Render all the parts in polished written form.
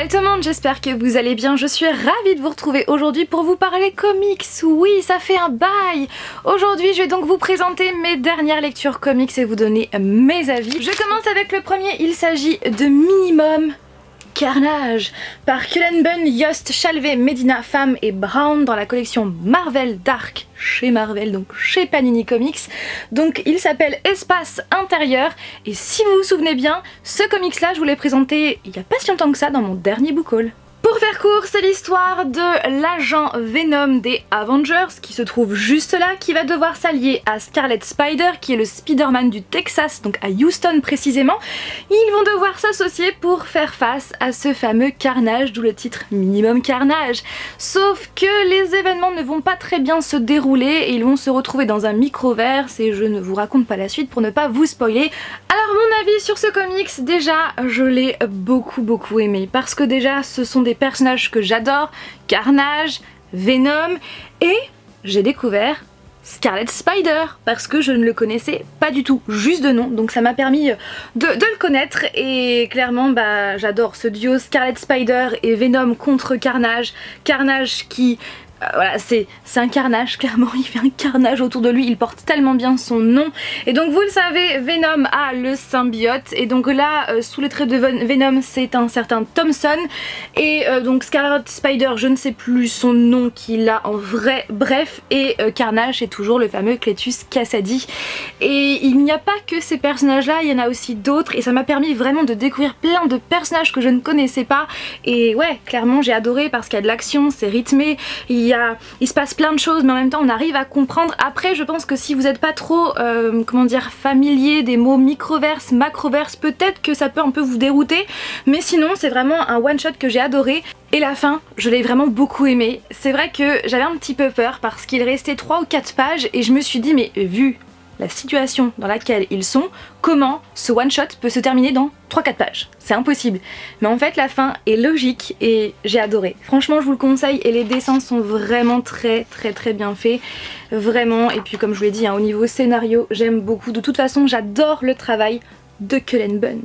Salut tout le monde, j'espère que vous allez bien. Je suis ravie de vous retrouver aujourd'hui pour vous parler comics. Oui, ça fait un bail. Aujourd'hui, je vais donc vous présenter mes dernières lectures comics et vous donner mes avis. Je commence avec le premier, il s'agit de Minimum Carnage par Cullen Bunn, Yost, Chalvet, Medina, Pham et Brown dans la collection Marvel Dark chez Marvel, donc chez Panini Comics. Donc il s'appelle Espace Intérieur et si vous vous souvenez bien, ce comics là je vous l'ai présenté il n'y a pas si longtemps que ça dans mon dernier book haul. Pour faire court, c'est l'histoire de l'agent Venom des Avengers qui se trouve juste là, qui va devoir s'allier à Scarlet Spider qui est le Spider-Man du Texas, donc à Houston précisément. Ils vont devoir s'associer pour faire face à ce fameux carnage, d'où le titre Minimum Carnage. Sauf que les événements ne vont pas très bien se dérouler et ils vont se retrouver dans un microverse et je ne vous raconte pas la suite pour ne pas vous spoiler. Alors mon avis sur ce comics, déjà je l'ai beaucoup aimé parce que déjà ce sont des personnages que j'adore, Carnage, Venom et j'ai découvert Scarlet Spider parce que je ne le connaissais pas du tout, juste de nom, donc ça m'a permis de le connaître et clairement bah j'adore ce duo Scarlet Spider et Venom contre Carnage. Carnage qui... voilà, c'est un carnage, clairement, il fait un carnage autour de lui, il porte tellement bien son nom. Et donc vous le savez, Venom a le symbiote, et donc là, sous les traits de Venom, c'est un certain Thompson. Et donc Scarlet Spider, je ne sais plus son nom qu'il a en vrai, bref, et Carnage, c'est toujours le fameux Cletus Kasady. Et il n'y a pas que ces personnages-là, il y en a aussi d'autres, et ça m'a permis vraiment de découvrir plein de personnages que je ne connaissais pas. Et ouais, clairement, j'ai adoré parce qu'il y a de l'action, c'est rythmé, il se passe plein de choses mais en même temps on arrive à comprendre. Après je pense que si vous n'êtes pas trop comment dire, familier des mots microverse, macroverse, peut-être que ça peut un peu vous dérouter, mais sinon c'est vraiment un one shot que j'ai adoré. Et la fin, je l'ai vraiment beaucoup aimé. C'est vrai que j'avais un petit peu peur parce qu'il restait 3 ou 4 pages et je me suis dit mais vu la situation dans laquelle ils sont, comment ce one shot peut se terminer dans 3-4 pages? C'est impossible. Mais en fait la fin est logique et j'ai adoré. Franchement je vous le conseille et les dessins sont vraiment très bien faits. Vraiment, et puis comme je vous l'ai dit, hein, au niveau scénario, j'aime beaucoup. De toute façon j'adore le travail de Cullen Bunn.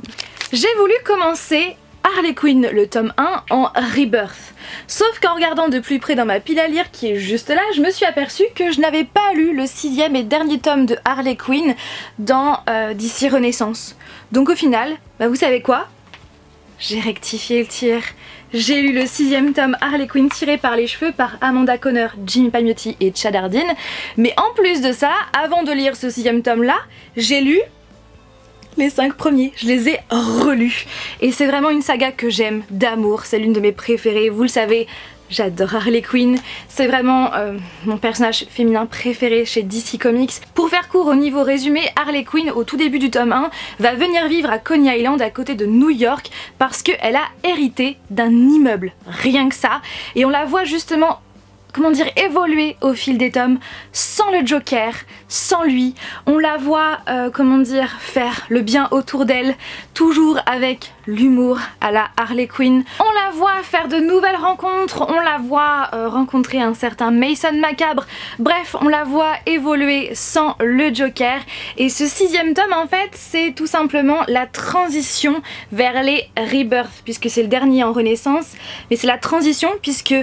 J'ai voulu commencer Harley Quinn, le tome 1 en Rebirth. Sauf qu'en regardant de plus près dans ma pile à lire qui est juste là, je me suis aperçue que je n'avais pas lu le 6e et dernier tome de Harley Quinn dans DC Renaissance. Donc au final, bah vous savez quoi? J'ai rectifié le tir. J'ai lu le 6e tome Harley Quinn tiré par les cheveux par Amanda Conner, Jimmy Palmiotti et Chad Hardin. Mais en plus de ça, avant de lire ce 6e tome là, j'ai lu les 5 premiers, je les ai relus et c'est vraiment une saga que j'aime d'amour, c'est l'une de mes préférées, vous le savez, j'adore Harley Quinn, c'est vraiment mon personnage féminin préféré chez DC Comics. Pour faire court au niveau résumé, Harley Quinn au tout début du tome 1 va venir vivre à Coney Island à côté de New York parce qu'elle a hérité d'un immeuble, rien que ça, et on la voit justement comment dire, évoluer au fil des tomes, sans le Joker, sans lui. On la voit, comment dire, faire le bien autour d'elle, toujours avec l'humour à la Harley Quinn. On la voit faire de nouvelles rencontres, on la voit rencontrer un certain Mason Macabre. Bref, on la voit évoluer sans le Joker. Et ce 6e tome, en fait, c'est tout simplement la transition vers les Rebirth, puisque c'est le dernier en Renaissance. Mais c'est la transition, puisque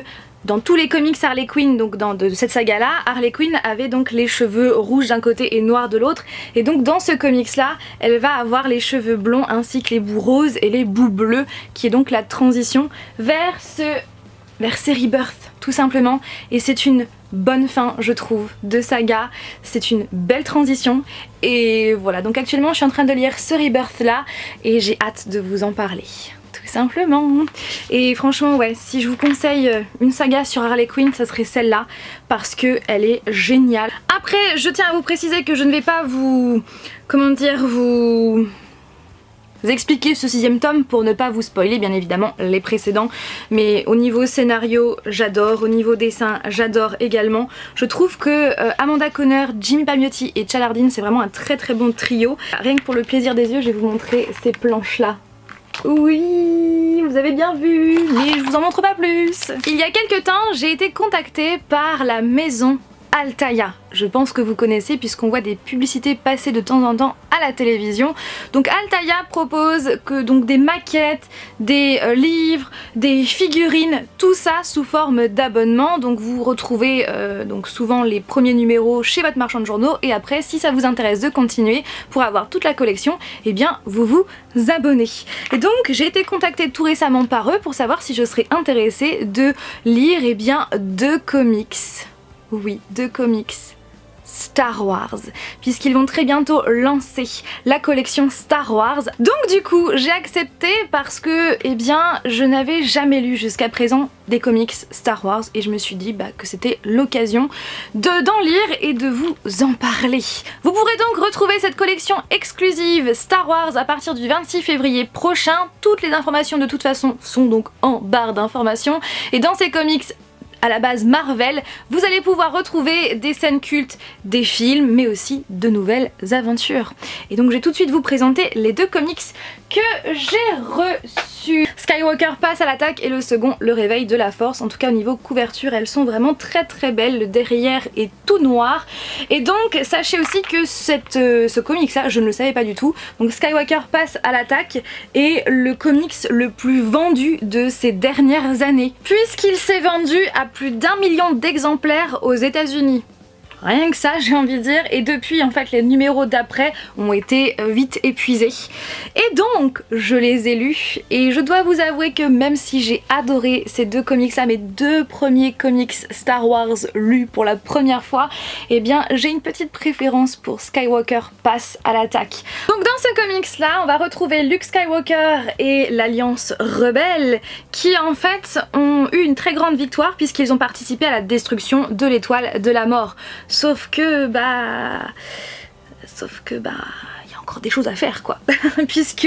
dans tous les comics Harley Quinn, donc de cette saga là, Harley Quinn avait donc les cheveux rouges d'un côté et noirs de l'autre, et donc dans ce comics là, elle va avoir les cheveux blonds ainsi que les bouts roses et les bouts bleus, qui est donc la transition vers ces Rebirth tout simplement, et c'est une bonne fin je trouve de saga, c'est une belle transition, et voilà, donc actuellement je suis en train de lire ce Rebirth là et j'ai hâte de vous en parler. Simplement. Et franchement ouais, si je vous conseille une saga sur Harley Quinn, ça serait celle-là parce que elle est géniale. Après je tiens à vous préciser que je ne vais pas vous, comment dire, vous expliquer ce 6e tome pour ne pas vous spoiler bien évidemment les précédents, mais au niveau scénario j'adore, au niveau dessin j'adore également. Je trouve que Amanda Conner, Jimmy Palmiotti et Chad Hardin c'est vraiment un très bon trio. Rien que pour le plaisir des yeux je vais vous montrer ces planches là. Oui, vous avez bien vu, mais je vous en montre pas plus. Il y a quelques temps, j'ai été contactée par la maison Altaïa. Je pense que vous connaissez puisqu'on voit des publicités passer de temps en temps à la télévision. Donc Altaïa propose donc des maquettes, des livres, des figurines, tout ça sous forme d'abonnement. Donc vous retrouvez donc souvent les premiers numéros chez votre marchand de journaux et après si ça vous intéresse de continuer pour avoir toute la collection, eh bien vous vous abonnez. Et donc j'ai été contactée tout récemment par eux pour savoir si je serais intéressée de lire deux comics. Oui, deux comics Star Wars, puisqu'ils vont très bientôt lancer la collection Star Wars. Donc du coup, j'ai accepté parce que, je n'avais jamais lu jusqu'à présent des comics Star Wars et je me suis dit que c'était l'occasion d'en lire et de vous en parler. Vous pourrez donc retrouver cette collection exclusive Star Wars à partir du 26 février prochain. Toutes les informations de toute façon sont donc en barre d'informations et dans ces comics à la base Marvel, vous allez pouvoir retrouver des scènes cultes, des films, mais aussi de nouvelles aventures. Et donc je vais tout de suite vous présenter les deux comics que j'ai reçus. Skywalker passe à l'attaque et le second, le réveil de la force. En tout cas au niveau couverture, elles sont vraiment très très belles. Le derrière est tout noir. Et donc sachez aussi que ce comics là, je ne le savais pas du tout. Donc Skywalker passe à l'attaque est le comics le plus vendu de ces dernières années. Puisqu'il s'est vendu à plus d'1 million d'exemplaires aux États-Unis. Rien que ça, j'ai envie de dire, et depuis en fait les numéros d'après ont été vite épuisés. Et donc je les ai lus et je dois vous avouer que même si j'ai adoré ces deux comics là, mes deux premiers comics Star Wars lus pour la première fois, j'ai une petite préférence pour Skywalker passe à l'attaque. Donc dans ce comics là, on va retrouver Luke Skywalker et l'Alliance Rebelle qui en fait ont eu une très grande victoire puisqu'ils ont participé à la destruction de l'étoile de la mort. Sauf que il y a encore des choses à faire quoi, puisque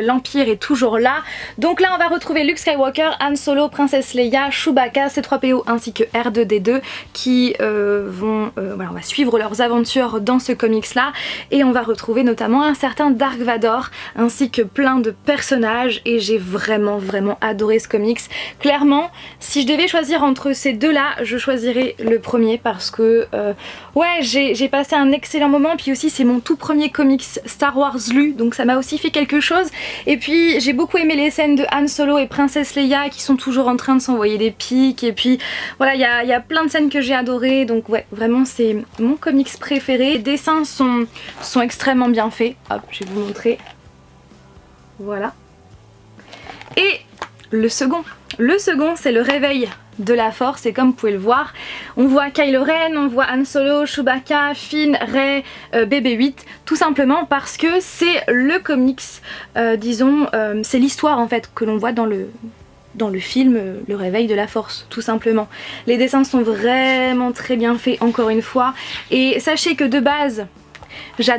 l'Empire est toujours là. Donc là on va retrouver Luke Skywalker, Han Solo, Princesse Leia, Chewbacca, C3PO ainsi que R2D2 qui on va suivre leurs aventures dans ce comics là et on va retrouver notamment un certain Dark Vador ainsi que plein de personnages et j'ai vraiment adoré ce comics. Clairement si je devais choisir entre ces deux là, je choisirais le premier parce que j'ai passé un excellent moment, puis aussi c'est mon tout premier comics Star Wars lu, donc ça m'a aussi fait quelque chose. Et puis j'ai beaucoup aimé les scènes de Han Solo et Princesse Leia qui sont toujours en train de s'envoyer des pics. Et puis voilà, il y a plein de scènes que j'ai adorées. Donc ouais, vraiment c'est mon comics préféré. Les dessins sont extrêmement bien faits. Hop, je vais vous montrer. Voilà. Et le second c'est le réveil de la force et comme vous pouvez le voir, on voit Kylo Ren, on voit Han Solo, Chewbacca, Finn, Rey, BB-8, tout simplement parce que c'est le comics, c'est l'histoire en fait que l'on voit dans le film Le Réveil de la Force, tout simplement. Les dessins sont vraiment très bien faits encore une fois et sachez que de base, j'ai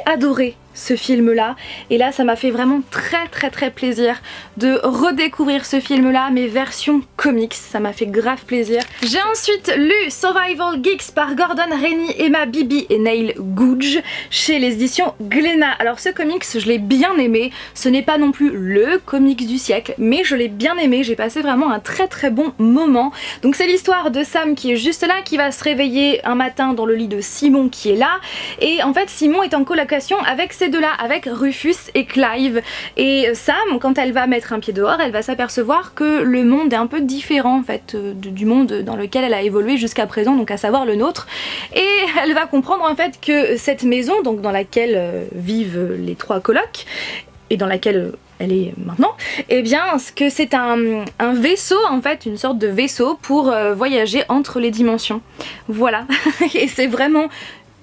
adoré ce film là et là ça m'a fait vraiment très plaisir de redécouvrir ce film là mais version comics, ça m'a fait grave plaisir. J'ai ensuite lu Survival Geeks par Gordon Rennie, Emma Bibi et Neil Googe chez les éditions Glénat. Alors ce comics je l'ai bien aimé, ce n'est pas non plus le comics du siècle mais je l'ai bien aimé, j'ai passé vraiment un très bon moment. Donc c'est l'histoire de Sam qui est juste là, qui va se réveiller un matin dans le lit de Simon qui est là et en fait Simon est en colocation avec ses deux là, avec Rufus et Clive et Sam quand elle va mettre un pied dehors elle va s'apercevoir que le monde est un peu différent en fait du monde dans lequel elle a évolué jusqu'à présent, donc à savoir le nôtre, et elle va comprendre en fait que cette maison donc dans laquelle vivent les trois colocs et dans laquelle elle est maintenant, que c'est un vaisseau en fait, une sorte de vaisseau pour voyager entre les dimensions. Voilà, et c'est vraiment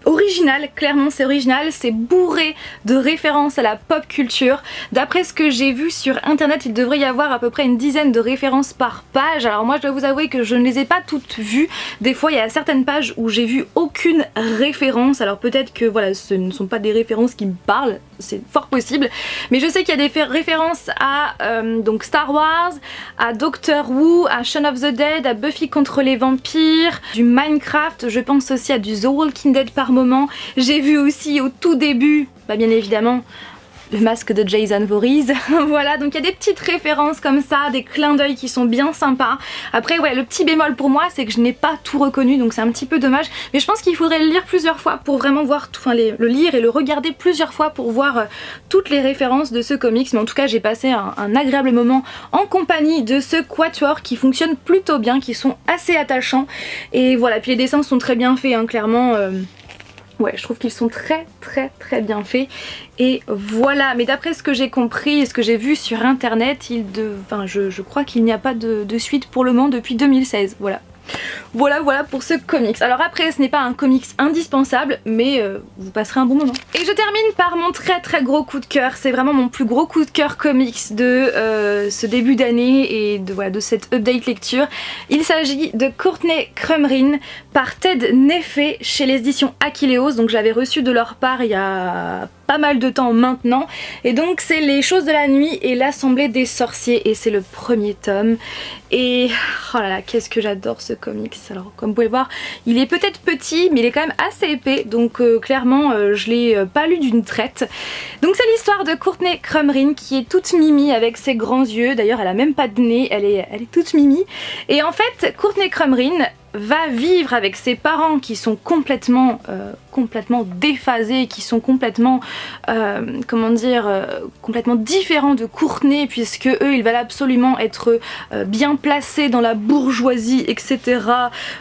original, clairement c'est original, c'est bourré de références à la pop culture. D'après ce que j'ai vu sur internet, il devrait y avoir à peu près une dizaine de références par page. Alors moi je dois vous avouer que je ne les ai pas toutes vues. Des fois il y a certaines pages où j'ai vu aucune référence. Alors peut-être que voilà, ce ne sont pas des références qui me parlent, c'est fort possible. Mais je sais qu'il y a des références à donc Star Wars, à Doctor Who, à Shaun of the Dead, à Buffy contre les vampires, du Minecraft, je pense aussi à du The Walking Dead par moment. J'ai vu aussi au tout début, bien évidemment, le masque de Jason Voorhees. Voilà, donc il y a des petites références comme ça, des clins d'œil qui sont bien sympas. Après ouais, le petit bémol pour moi c'est que je n'ai pas tout reconnu, donc c'est un petit peu dommage, mais je pense qu'il faudrait le lire plusieurs fois pour vraiment voir tout, enfin le lire et le regarder plusieurs fois pour voir toutes les références de ce comics. Mais en tout cas j'ai passé un agréable moment en compagnie de ce quatuor qui fonctionne plutôt bien, qui sont assez attachants, et voilà, puis les dessins sont très bien faits hein, clairement. Ouais, je trouve qu'ils sont très bien faits. Et voilà, mais d'après ce que j'ai compris et ce que j'ai vu sur internet, je crois qu'il n'y a pas de suite pour le moment depuis 2016. Voilà pour ce comics. Alors après ce n'est pas un comics indispensable, mais vous passerez un bon moment. Et je termine par mon très gros coup de cœur. C'est vraiment mon plus gros coup de cœur comics de ce début d'année et de cette update lecture. Il s'agit de Courtney Crumrin par Ted Neffé chez les éditions Achilleos. Donc j'avais reçu de leur part il y a pas mal de temps maintenant, et donc c'est Les Choses de la Nuit et l'Assemblée des Sorciers, et c'est le premier tome. Et oh là là, qu'est-ce que j'adore ce comics. Alors comme vous pouvez le voir, il est peut-être petit mais il est quand même assez épais, donc clairement je l'ai pas lu d'une traite. Donc c'est l'histoire de Courtney Crumrin qui est toute mimi avec ses grands yeux. D'ailleurs elle a même pas de nez, elle est toute mimi. Et en fait Courtney Crumrin va vivre avec ses parents qui sont complètement déphasés, qui sont complètement complètement différents de Courtney, puisque eux ils veulent absolument être bien placés dans la bourgeoisie, etc.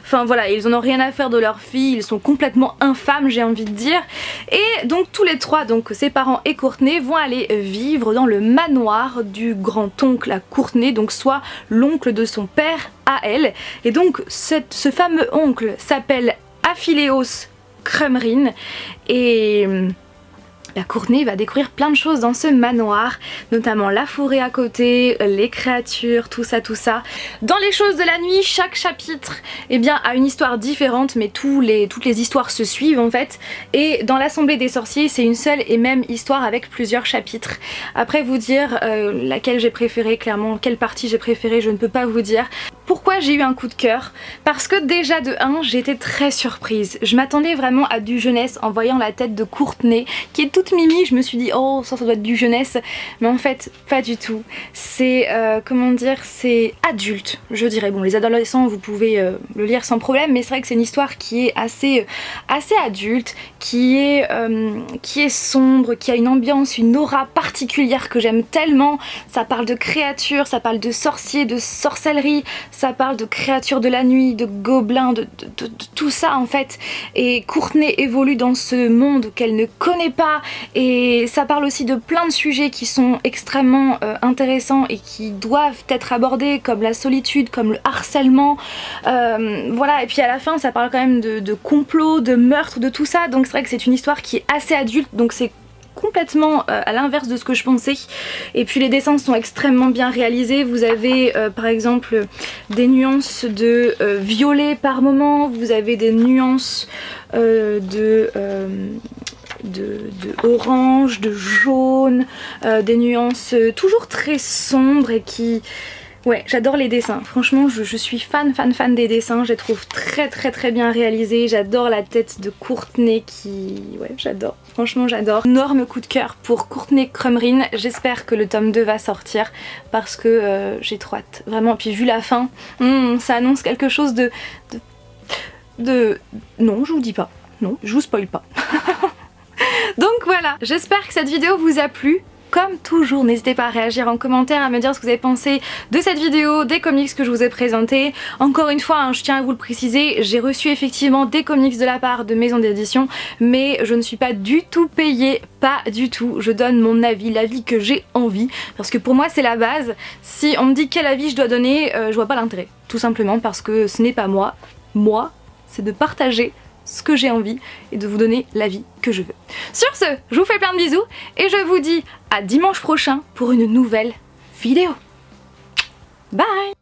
Enfin voilà, ils en ont rien à faire de leur fille, ils sont complètement infâmes, j'ai envie de dire. Et donc tous les trois, donc ses parents et Courtney, vont aller vivre dans le manoir du grand-oncle à Courtney, donc soit l'oncle de son père à elle. Et donc ce fameux oncle s'appelle Achilleos Crumrin, et la Courtney va découvrir plein de choses dans ce manoir, notamment la forêt à côté, les créatures, tout ça. Dans Les Choses de la Nuit, chaque chapitre a une histoire différente, mais toutes les histoires se suivent en fait. Et dans l'Assemblée des Sorciers, c'est une seule et même histoire avec plusieurs chapitres. Après vous dire laquelle j'ai préférée, clairement, quelle partie j'ai préférée, je ne peux pas vous dire. Pourquoi j'ai eu un coup de cœur? Parce que déjà de 1, j'ai été très surprise. Je m'attendais vraiment à du jeunesse en voyant la tête de Courtney qui est toute mimi. Je me suis dit oh ça doit être du jeunesse, mais en fait pas du tout. C'est c'est adulte, je dirais. Bon, les adolescents vous pouvez le lire sans problème, mais c'est vrai que c'est une histoire qui est assez adulte, qui est sombre, qui a une ambiance, une aura particulière que j'aime tellement. Ça parle de créatures, ça parle de sorciers, de sorcellerie, ça parle de créatures de la nuit, de gobelins, de tout ça en fait. Et Courtney évolue dans ce monde qu'elle ne connaît pas, et ça parle aussi de plein de sujets qui sont extrêmement intéressants et qui doivent être abordés, comme la solitude, comme le harcèlement, voilà. Et puis à la fin ça parle quand même de complot, de meurtre, de tout ça. Donc c'est vrai que c'est une histoire qui est assez adulte, donc c'est complètement à l'inverse de ce que je pensais. Et puis les dessins sont extrêmement bien réalisés. Vous avez par exemple des nuances de violet par moment, vous avez des nuances de orange, de jaune, des nuances toujours très sombres et qui... Ouais, j'adore les dessins. Franchement, je suis fan des dessins. Je les trouve très bien réalisés. J'adore la tête de Courtney qui... Ouais, j'adore. Franchement, j'adore. Énorme coup de cœur pour Courtney Crumrin. J'espère que le tome 2 va sortir parce que j'ai trop hâte. Vraiment, puis vu la fin, ça annonce quelque chose de... Non, je vous dis pas. Non, je vous spoil pas. Donc voilà, j'espère que cette vidéo vous a plu. Comme toujours, n'hésitez pas à réagir en commentaire, à me dire ce que vous avez pensé de cette vidéo, des comics que je vous ai présentés. Encore une fois, je tiens à vous le préciser, j'ai reçu effectivement des comics de la part de maisons d'édition, mais je ne suis pas du tout payée, pas du tout. Je donne mon avis, l'avis que j'ai envie, parce que pour moi c'est la base. Si on me dit quel avis je dois donner, je vois pas l'intérêt. Tout simplement parce que ce n'est pas moi. Moi, c'est de partager ce que j'ai envie et de vous donner l'avis que je veux. Sur ce, je vous fais plein de bisous et je vous dis à dimanche prochain pour une nouvelle vidéo. Bye!